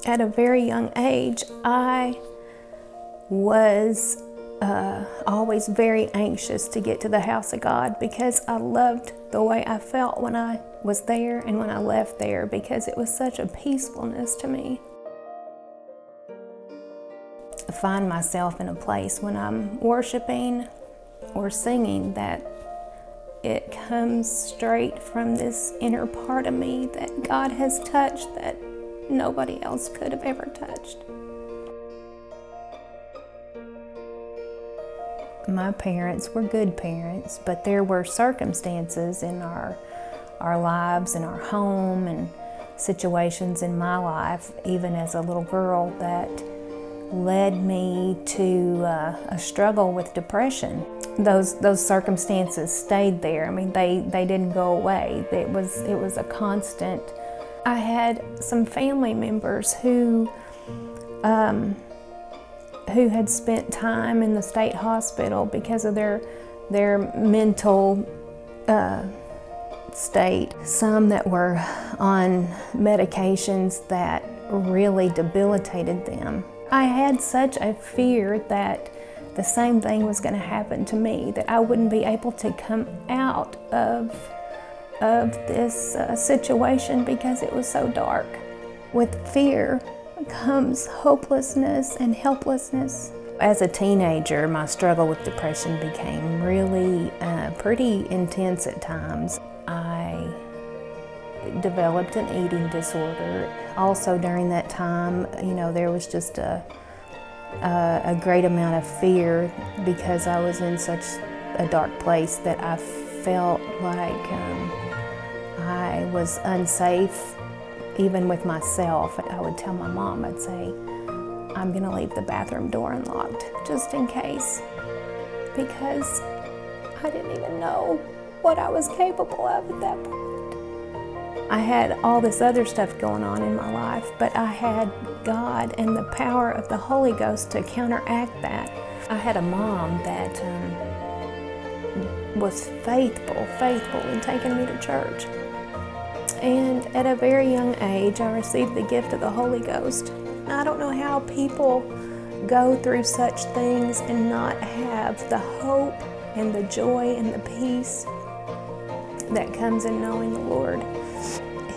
At a very young age, I was always very anxious to get to the house of God because I loved the way I felt when I was there and when I left there, because it was such a peacefulness to me. I find myself in a place when I'm worshiping or singing that it comes straight from this inner part of me that God has touched that nobody else could have ever touched. My parents were good parents, but there were circumstances in our lives, in our home, and situations in my life, even as a little girl, that led me to a struggle with depression. Those circumstances stayed there. I mean, they didn't go away. It was a constant. I had some family members who had spent time in the state hospital because of their mental state. Some that were on medications that really debilitated them. I had such a fear that the same thing was going to happen to me, that I wouldn't be able to come out of this situation because it was so dark. With fear comes hopelessness and helplessness. As a teenager, my struggle with depression became really pretty intense at times. I developed an eating disorder. Also during that time, there was just a great amount of fear because I was in such a dark place that I felt like I was unsafe even with myself. I would tell my mom, I'd say, I'm gonna leave the bathroom door unlocked just in case, because I didn't even know what I was capable of at that point. I had all this other stuff going on in my life, but I had God and the power of the Holy Ghost to counteract that. I had a mom that was faithful in taking me to church. And at a very young age, I received the gift of the Holy Ghost. I don't know how people go through such things and not have the hope and the joy and the peace that comes in knowing the Lord.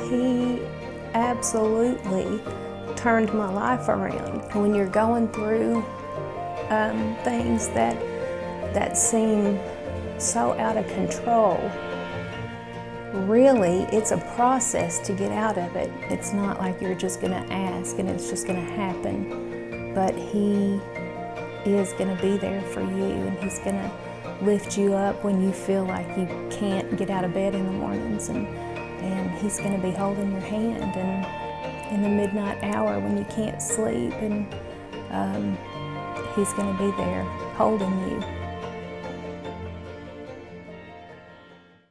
He absolutely turned my life around. When you're going through things that seem so out of control, really, it's a process to get out of it. It's not like you're just going to ask and it's just going to happen, but He is going to be there for you, and He's going to lift you up when you feel like you can't get out of bed in the mornings, and He's going to be holding your hand, and in the midnight hour when you can't sleep, and He's going to be there holding you.